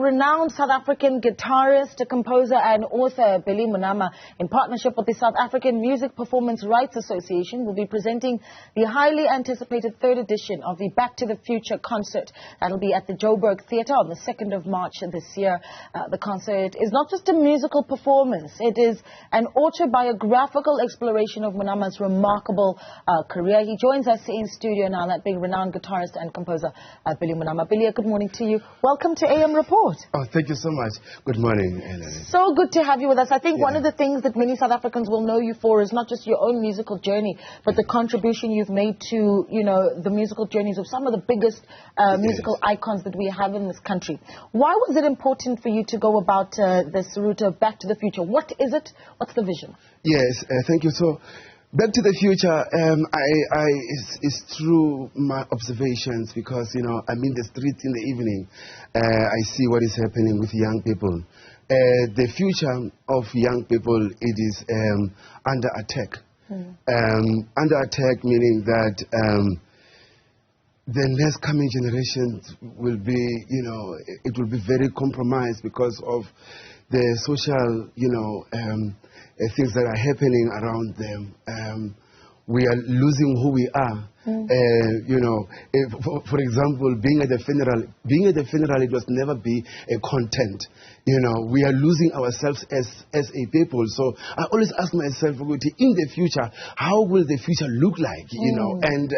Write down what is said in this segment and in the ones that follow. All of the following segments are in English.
renowned South African guitarist, composer and author Billy Monama, in partnership with the South African Music Performance Rights Association, will be presenting the highly anticipated third edition of the Back to the Future concert. That'll be at the Joburg Theatre on the 2nd of March this year. The concert is not just a musical performance, it is an autobiographical exploration of Monama's remarkable career. He joins us in studio now, that being renowned guitarist and composer Billy Monama. Billy, good morning to you. Welcome to AM Report. Oh, thank you so much. Good morning. So good to have you with us. I think one of the things that many South Africans will know you for is not just your own musical journey, but the contribution you've made to, you know, the musical journeys of some of the biggest musical icons that we have in this country. Why was it important for you to go about this route of Back to the Future? What is it? What's the vision? Yes, thank you. So, Back to the Future, is through my observations, because, you know, I'm in the streets in the evening. I see what is happening with young people. The future of young people, it is under attack. Under attack meaning that the next coming generations will be, you know, it will be very compromised because of the social, you know, things that are happening around them. We are losing who we are. You know, for example, being at the funeral, it must never be a content. You know, we are losing ourselves as a people. So I always ask myself, in the future, how will the future look like? You know, and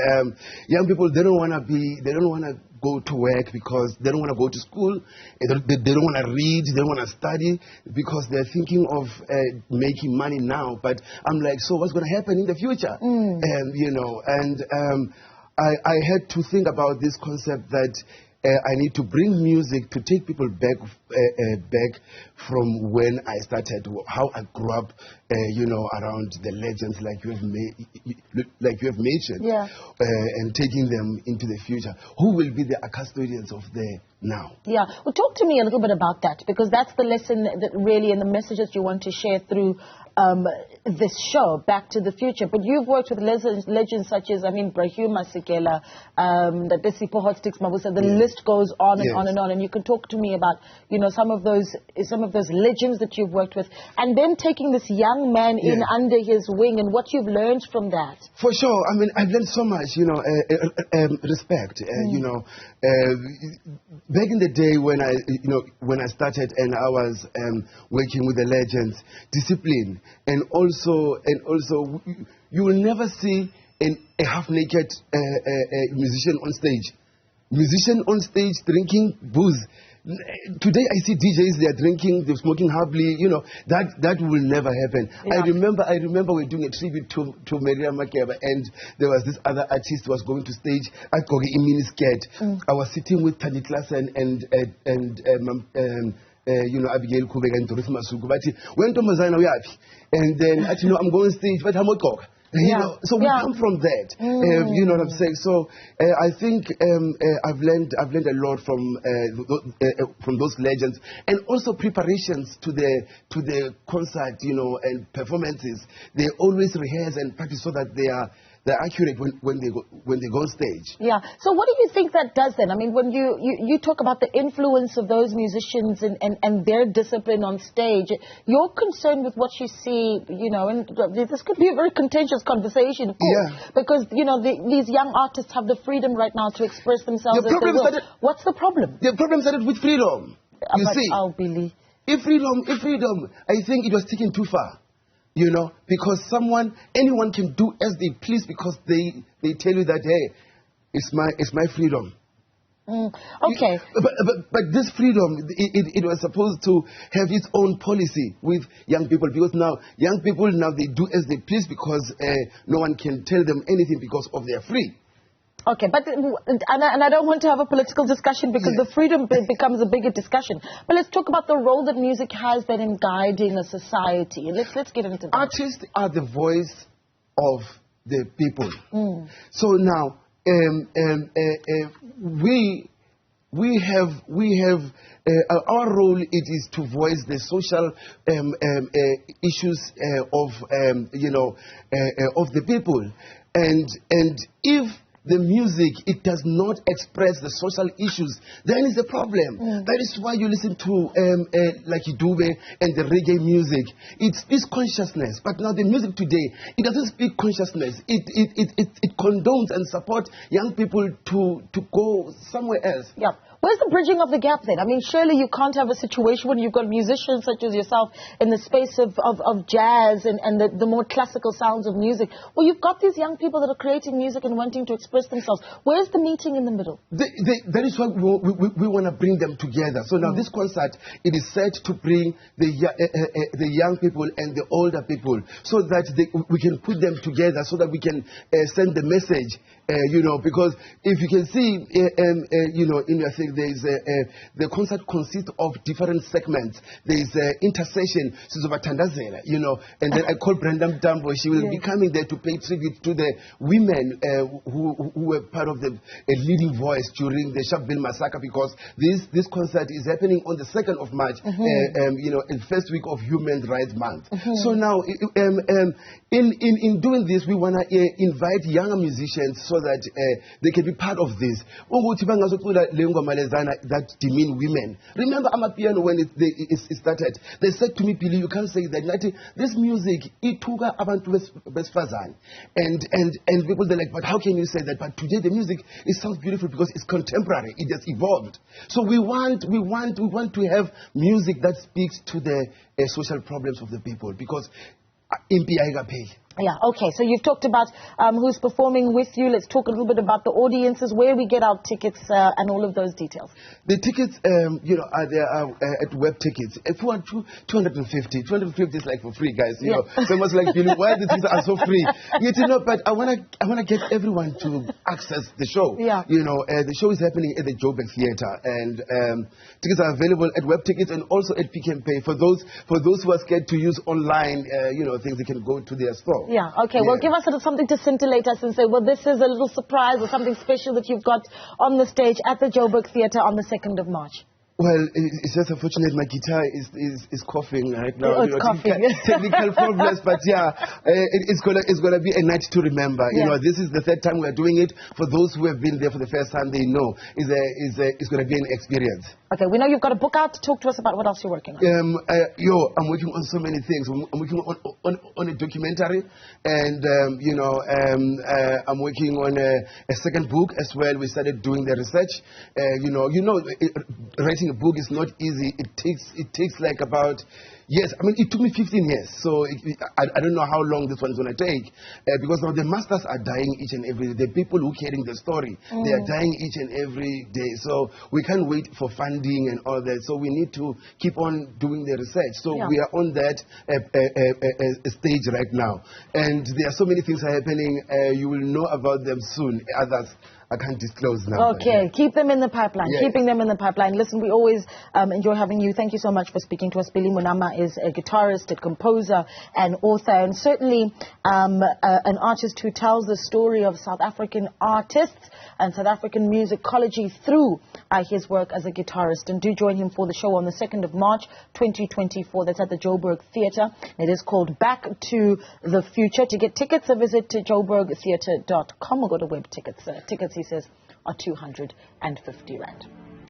young people, they don't want to go to work because they don't want to go to school. They don't want to read. They don't want to study because they're thinking of making money now. But I'm like, so what's going to happen in the future? You know, and I had to think about this concept that I need to bring music to take people back from when I started, how I grew up, you know, around the legends like you have mentioned, and taking them into the future. Who will be the custodians of the now? Yeah, well, talk to me a little bit about that, because that's the lesson that really, and the message that you want to share through this show, Back to the Future. But you've worked with legends such as, I mean, Brahim Masekela, the Desipo Hot Sticks Mabusa, the list goes on and on and on. And you can talk to me about, you know, some of those legends that you've worked with, and then taking this young man in under his wing, and what you've learned from that. For sure. I mean, I've learned so much, you know, respect, you know. Back in the day when I started and I was working with the legends, discipline, and also you will never see a half-naked musician on stage. Musician on stage drinking booze. Today I see DJs, they're drinking, they're smoking happily, you know, that will never happen. I remember we were doing a tribute to Maria Makeba, and there was this other artist who was going to stage at Kogi in miniskirt. I was sitting with Tani Klassen and you know, Abigail Kubek and Dorothy Masuku. But when Thomas and then actually, you know, I'm going stage, but I'm not talk. You know, so we come from that. You know what I'm saying? So I think I've learned a lot from those legends, and also preparations to the concert, you know, and performances. They always rehearse and practice so that they're accurate when they go on stage. Yeah. So what do you think that does then? I mean, when you talk about the influence of those musicians and their discipline on stage, you're concerned with what you see, you know, and this could be a very contentious conversation, because, you know, these young artists have the freedom right now to express themselves as they will. What's the problem? The problem started with freedom. You see, Billy. If freedom, I think it was taken too far. You know, because anyone can do as they please, because they tell you that, hey, it's my freedom. Okay. But this freedom, it was supposed to have its own policy with young people, because now young people they do as they please, because no one can tell them anything because of their free. Okay, but and I don't want to have a political discussion, because the freedom becomes a bigger discussion. But let's talk about the role that music has then in guiding a society. And let's get into that. Artists are the voice of the people. So now we have our role. It is to voice the social issues of you know of the people, and if the music, it does not express the social issues, then it's a problem. That is why you listen to like Idube and the reggae music. It speaks consciousness, but now the music today, it doesn't speak consciousness. It condones and supports young people to go somewhere else. Yeah. Where's the bridging of the gap then? I mean, surely you can't have a situation when you've got musicians such as yourself in the space of jazz and the more classical sounds of music. Well, you've got these young people that are creating music and wanting to express themselves. Where's the meeting in the middle? That is why we want to bring them together. So now this concert, it is set to bring the young people and the older people so that we can put them together so that we can send the message. Because if you can see, in your thing, the concert consists of different segments. There is intercession, and then I call Brenda Mtambo. She will be coming there to pay tribute to the women who were part of the leading voice during the Sharpeville massacre, because this concert is happening on the 2nd of March, in first week of Human Rights Month. So now, in doing this, we want to invite younger musicians so that they can be part of this. That demean women. Remember Amapiano when it started? They said to me, Billy, you can't say that. This music, it took abantu besifazane. And people, they're like, but how can you say that? But today the music, it sounds beautiful because it's contemporary. It has evolved. So we want to have music that speaks to the social problems of the people, because yeah, okay. So you've talked about who's performing with you. Let's talk a little bit about the audiences, where we get our tickets and all of those details. The tickets, are there at web tickets. If you want 250 is like for free, guys. You know, someone's like, Billy, why the tickets are so free? But I wanna get everyone to access the show. Yeah. The show is happening at the Joburg Theatre, and tickets are available at web tickets and also at Pick and Pay. For those who are scared to use online, things, they can go to their store. Yeah, okay. Well, give us something to scintillate us and say, well, this is a little surprise or something special that you've got on the stage at the Joburg Theatre on the 2nd of March. Well, it's just unfortunate my guitar is coughing right now. Oh, it's coughing. Technical problems, but it's gonna be a night to remember. This is the 3rd time we're doing it. For those who have been there for the first time, they know it's gonna be an experience. Okay, we know you've got a book out. Talk to us about what else you're working on. I'm working on so many things. I'm working on a documentary, and I'm working on a second book as well. We started doing the research. Writing a book is not easy. It takes like about years. I mean, it took me 15 years. So I don't know how long this one's going to take, because now the masters are dying each and every day. The people who are carrying the story, they are dying each and every day. So we can't wait for funding and all that. So we need to keep on doing the research. So we are on that stage right now. And there are so many things are happening. You will know about them soon. Others I can't disclose now. Okay, keep them in the pipeline. Yes. Keeping them in the pipeline. Listen, we always enjoy having you. Thank you so much for speaking to us. Billy Monama is a guitarist, a composer, an author, and certainly an artist who tells the story of South African artists and South African musicology through his work as a guitarist. And do join him for the show on the 2nd of March, 2024. That's at the Joburg Theatre. It is called Back to the Future. To get tickets, visit joburgtheatre.com or go to web tickets. Tickets, he says, are 250 Rand.